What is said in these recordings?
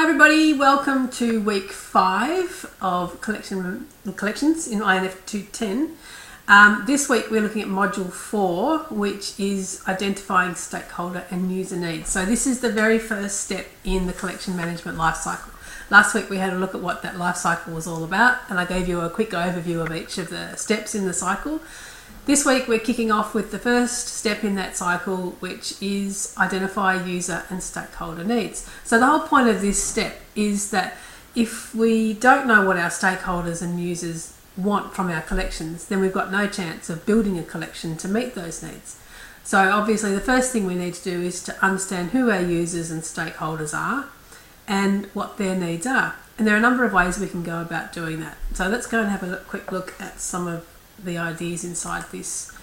Hi everybody, welcome to week 5 of collections in INF 210. This week we're looking at module 4, which is identifying stakeholder and user needs. So this is the very first step in the collection management lifecycle. Last week we had a look at what that lifecycle was all about, and I gave you a quick overview of each of the steps in the cycle. This week we're kicking off with the first step in that cycle, which is identify user and stakeholder needs. So the whole point of this step is that if we don't know what our stakeholders and users want from our collections, then we've got no chance of building a collection to meet those needs. So obviously the first thing we need to do is to understand who our users and stakeholders are and what their needs are. And there are a number of ways we can go about doing that. So let's go and have a quick look at some of the ideas inside this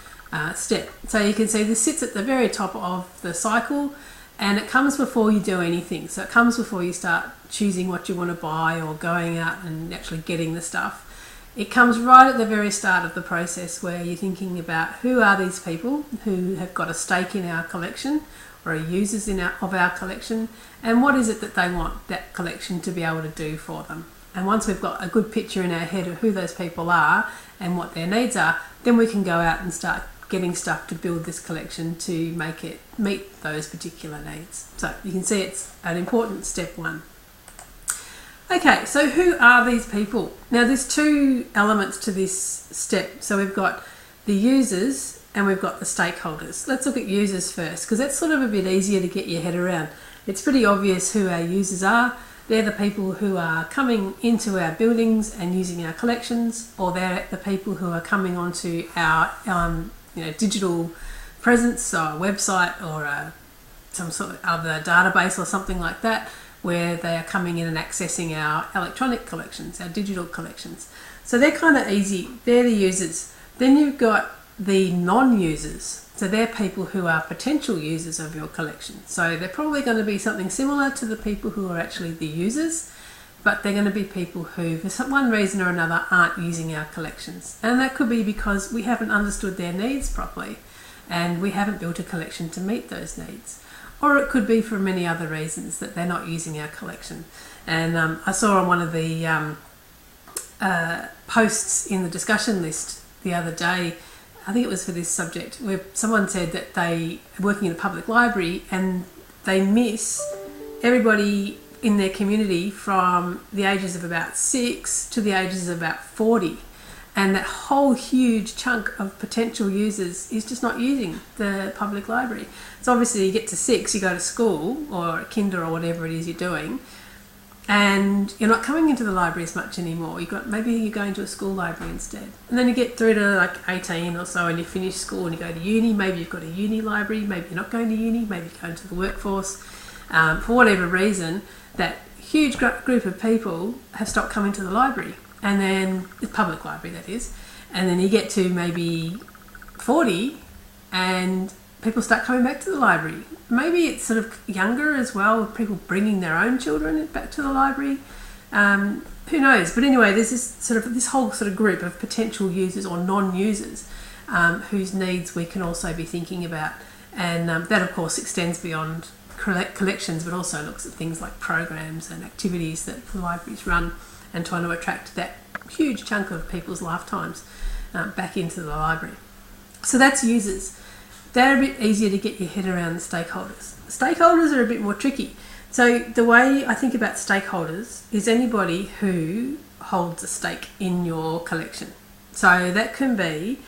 step. So you can see this sits at the very top of the cycle, and it comes before you do anything. So it comes before you start choosing what you want to buy or going out and actually getting the stuff. It comes right at the very start of the process where you're thinking about who are these people who have got a stake in our collection or are users of our collection, and what is it that they want that collection to be able to do for them. And once we've got a good picture in our head of who those people are and what their needs are, then we can go out and start getting stuff to build this collection to make it meet those particular needs. So you can see it's an important step 1. Okay, so who are these people? Now there's 2 elements to this step. So we've got the users and we've got the stakeholders. Let's look at users first, because that's sort of a bit easier to get your head around. It's pretty obvious who our users are. They're the people who are coming into our buildings and using our collections, or they're the people who are coming onto our digital presence, so a website or some sort of other database or something like that, where they are coming in and accessing our electronic collections, our digital collections. So they're kind of easy. They're the users. Then you've got the non-users. So they're people who are potential users of your collection. So they're probably going to be something similar to the people who are actually the users, but they're going to be people who, for one reason or another, aren't using our collections. And that could be because we haven't understood their needs properly and we haven't built a collection to meet those needs. Or it could be for many other reasons that they're not using our collection. And I saw on one of the posts in the discussion list the other day, I think it was for this subject, where someone said that they are working in a public library and they miss everybody in their community from the ages of about 6 to the ages of about 40. And that whole huge chunk of potential users is just not using the public library. So obviously you get to 6, you go to school or kinder or whatever it is you're doing, and you're not coming into the library as much anymore. Maybe you're going to a school library instead. And then you get through to like 18 or so and you finish school and you go to uni. Maybe you've got a uni library, maybe you're not going to uni, maybe you're going to the workforce. For whatever reason, that huge group of people have stopped coming to the library. And then, the public library that is, and then you get to maybe 40 and people start coming back to the library. Maybe it's sort of younger as well, with people bringing their own children back to the library. Who knows? But anyway, there's this whole sort of group of potential users or non-users whose needs we can also be thinking about. And that, of course, extends beyond collections, but also looks at things like programs and activities that the libraries run, and trying to attract that huge chunk of people's lifetimes back into the library. So that's users. They're a bit easier to get your head around the stakeholders. Stakeholders are a bit more tricky. So the way I think about stakeholders is anybody who holds a stake in your collection. So that can be,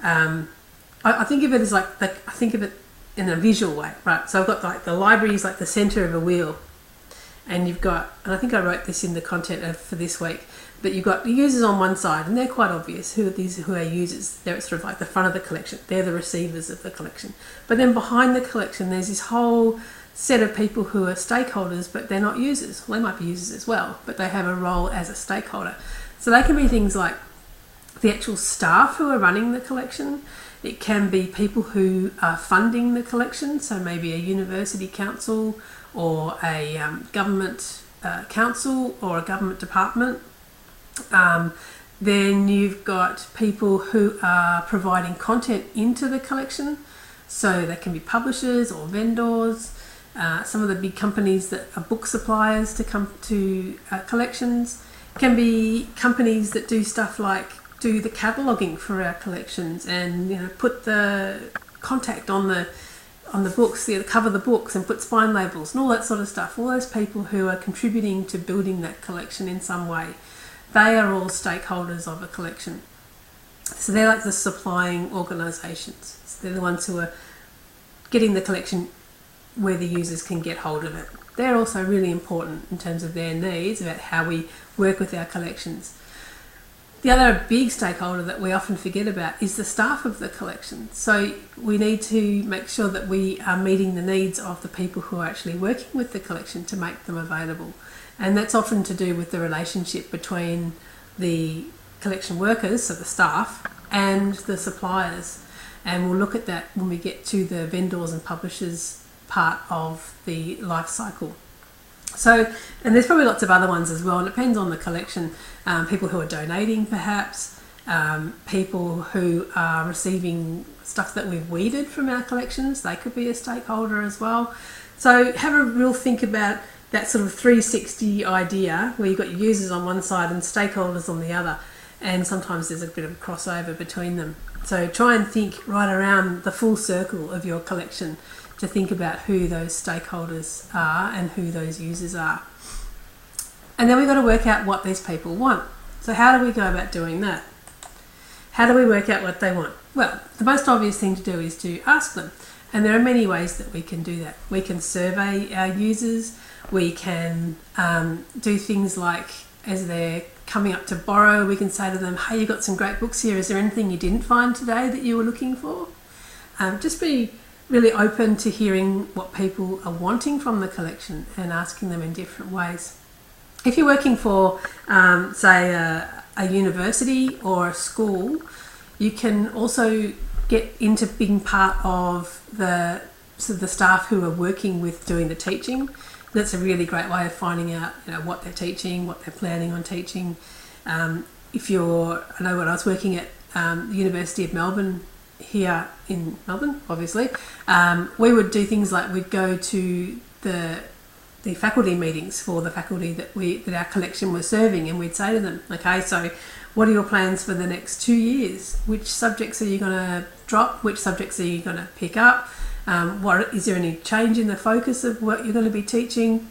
I think of it as I think of it in a visual way, right? So I've got like the library is like the centre of a wheel. And you've got, and I think I wrote this in the content for this week, but you've got the users on one side, and they're quite obvious. Who are users? They're sort of like the front of the collection. They're the receivers of the collection. But then behind the collection, there's this whole set of people who are stakeholders, but they're not users. Well, they might be users as well, but they have a role as a stakeholder. So they can be things like the actual staff who are running the collection. It can be people who are funding the collection, so maybe a university council or a government council or a government department. Then you've got people who are providing content into the collection, so they can be publishers or vendors. Some of the big companies that are book suppliers to come to collections can be companies that do stuff like do the cataloguing for our collections and put the contact on the books, cover the books and put spine labels and all that sort of stuff. All those people who are contributing to building that collection in some way, they are all stakeholders of a collection. So they're like the supplying organisations. So they're the ones who are getting the collection where the users can get hold of it. They're also really important in terms of their needs about how we work with our collections. The other big stakeholder that we often forget about is the staff of the collection. So we need to make sure that we are meeting the needs of the people who are actually working with the collection to make them available. And that's often to do with the relationship between the collection workers, so the staff, and the suppliers. And we'll look at that when we get to the vendors and publishers part of the life cycle. So, and there's probably lots of other ones as well. It depends on the collection. People who are donating, perhaps. People who are receiving stuff that we've weeded from our collections. They could be a stakeholder as well. So have a real think about that sort of 360 idea where you've got your users on one side and stakeholders on the other. And sometimes there's a bit of a crossover between them. So try and think right around the full circle of your collection to think about who those stakeholders are and who those users are. And then we've got to work out what these people want. So how do we go about doing that? How do we work out what they want? Well, the most obvious thing to do is to ask them. And there are many ways that we can do that. We can survey our users. We can do things like as they're coming up to borrow, we can say to them, hey, you've got some great books here. Is there anything you didn't find today that you were looking for? Just be really open to hearing what people are wanting from the collection and asking them in different ways. If you're working for, say, a university or a school, you can also get into being part of the staff who are working with doing the teaching. That's a really great way of finding out, what they're teaching, what they're planning on teaching. I know when I was working at the University of Melbourne, here in Melbourne, obviously, we would do things like we'd go to the faculty meetings for the faculty that our collection was serving, and we'd say to them, okay, so what are your plans for the next 2 years? Which subjects are you going to drop? Which subjects are you going to pick up? Is there any change in the focus of what you're going to be teaching?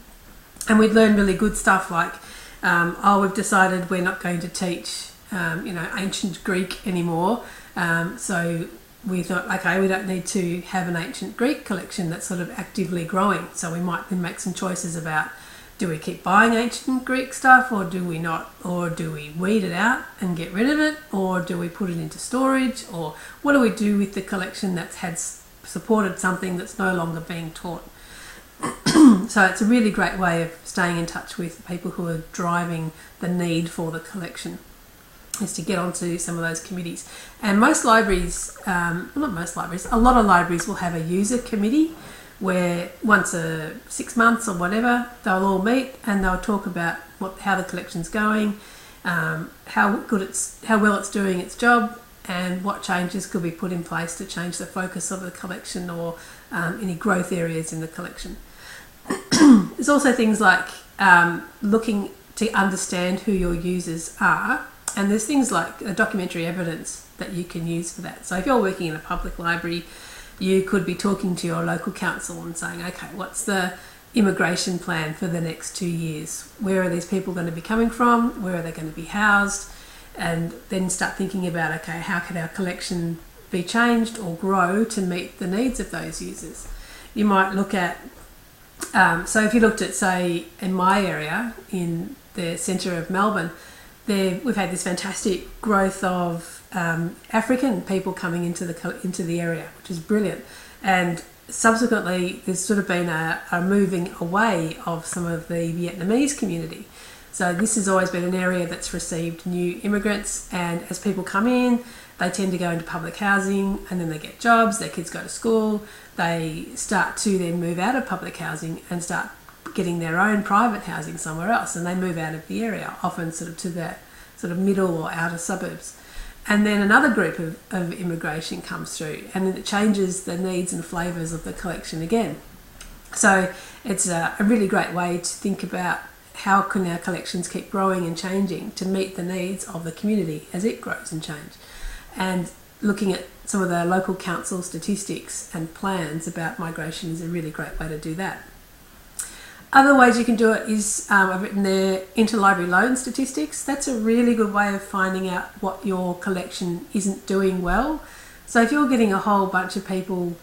And we'd learn really good stuff like, we've decided we're not going to teach, ancient Greek anymore. So we thought, okay, we don't need to have an ancient Greek collection that's sort of actively growing. So we might then make some choices about, do we keep buying ancient Greek stuff or do we not? Or do we weed it out and get rid of it? Or do we put it into storage? Or what do we do with the collection that's had supported something that's no longer being taught? So it's a really great way of staying in touch with people who are driving the need for the collection, is to get onto some of those committees. And most libraries, a lot of libraries will have a user committee where once a 6 months or whatever, they'll all meet and they'll talk about how the collection's going, how well it's doing its job, and what changes could be put in place to change the focus of the collection or any growth areas in the collection. There's also things like looking to understand who your users are, and there's things like documentary evidence that you can use for that. So if you're working in a public library, you could be talking to your local council and saying, okay, what's the immigration plan for the next 2 years? Where are these people going to be coming from? Where are they going to be housed? And then start thinking about, okay, how can our collection be changed or grow to meet the needs of those users? You might look at, so if you looked at, say, in my area, in the centre of Melbourne, we've had this fantastic growth of African people coming into the area, which is brilliant. And subsequently, there's sort of been a moving away of some of the Vietnamese community. So this has always been an area that's received new immigrants, and as people come in, they tend to go into public housing, and then they get jobs, their kids go to school, they start to then move out of public housing and start getting their own private housing somewhere else, and they move out of the area, often sort of to the sort of middle or outer suburbs. And then another group of immigration comes through, and then it changes the needs and flavours of the collection again. So it's a really great way to think about how can our collections keep growing and changing to meet the needs of the community as it grows and changes. And looking at some of the local council statistics and plans about migration is a really great way to do that. Other ways you can do it is, I've written there, interlibrary loan statistics. That's a really good way of finding out what your collection isn't doing well. So if you're getting a whole bunch of people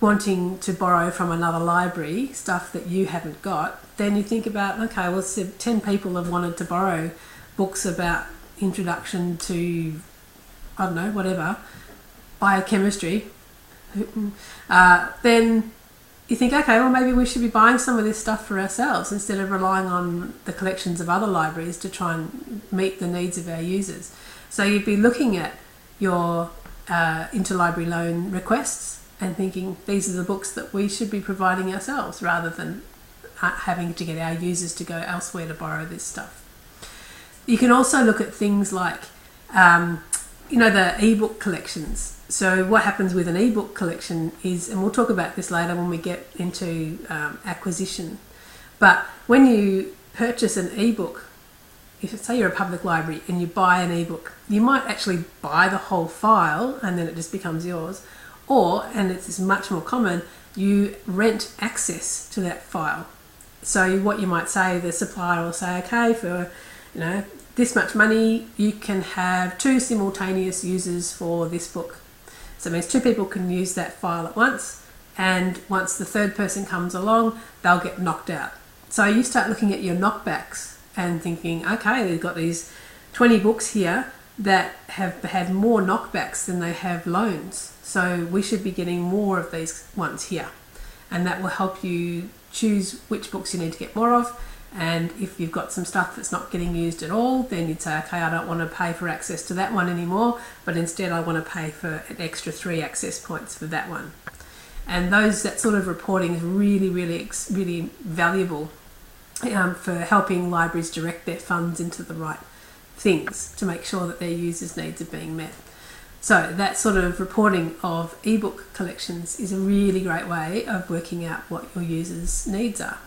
wanting to borrow from another library stuff that you haven't got, then you think about, okay, well, so 10 people have wanted to borrow books about introduction to, I don't know, whatever, biochemistry, then you think, okay, well, maybe we should be buying some of this stuff for ourselves instead of relying on the collections of other libraries to try and meet the needs of our users. So you'd be looking at your interlibrary loan requests and thinking, these are the books that we should be providing ourselves rather than having to get our users to go elsewhere to borrow this stuff. You can also look at things like, the ebook collections. So what happens with an ebook collection is, and we'll talk about this later when we get into acquisition, but when you purchase an ebook, if say you're a public library and you buy an ebook, you might actually buy the whole file and then it just becomes yours, or, and it's much more common, you rent access to that file. So what you might say, the supplier will say, okay, for this much money, you can have 2 simultaneous users for this book. So it means 2 people can use that file at once, and once the third person comes along, they'll get knocked out. So you start looking at your knockbacks and thinking, okay, they've got these 20 books here that have had more knockbacks than they have loans. So we should be getting more of these ones here. And that will help you choose which books you need to get more of. And if you've got some stuff that's not getting used at all, then you'd say, okay, I don't want to pay for access to that one anymore, but instead I want to pay for an extra 3 access points for that one. And that sort of reporting is really, really, really valuable for helping libraries direct their funds into the right things to make sure that their users' needs are being met. So that sort of reporting of ebook collections is a really great way of working out what your users' needs are.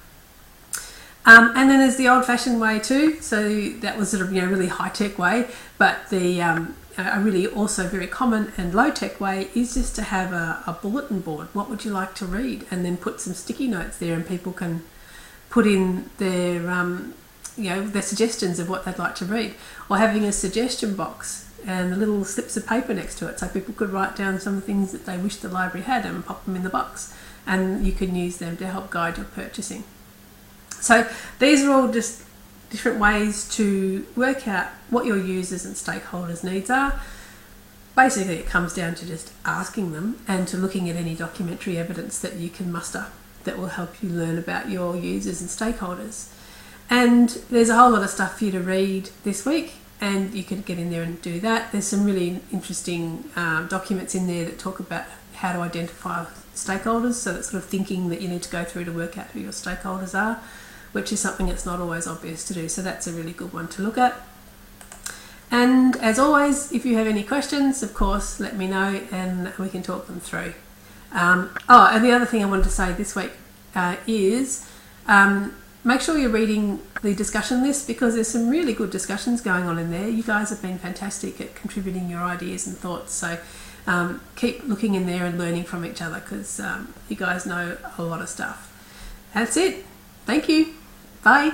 And then there's the old-fashioned way too. So that was sort of really high-tech way, but the a really also very common and low-tech way is just to have a bulletin board. What would you like to read? And then put some sticky notes there, and people can put in their their suggestions of what they'd like to read, or having a suggestion box and the little slips of paper next to it, so people could write down some things that they wish the library had and pop them in the box, and you can use them to help guide your purchasing. So these are all just different ways to work out what your users and stakeholders' needs are. Basically, it comes down to just asking them and to looking at any documentary evidence that you can muster that will help you learn about your users and stakeholders. And there's a whole lot of stuff for you to read this week, and you can get in there and do that. There's some really interesting documents in there that talk about how to identify stakeholders, so that sort of thinking that you need to go through to work out who your stakeholders are, which is something that's not always obvious to do. So that's a really good one to look at. And as always, if you have any questions, of course, let me know and we can talk them through. And the other thing I wanted to say this week is make sure you're reading the discussion list, because there's some really good discussions going on in there. You guys have been fantastic at contributing your ideas and thoughts. So keep looking in there and learning from each other, because you guys know a lot of stuff. That's it. Thank you. Bye.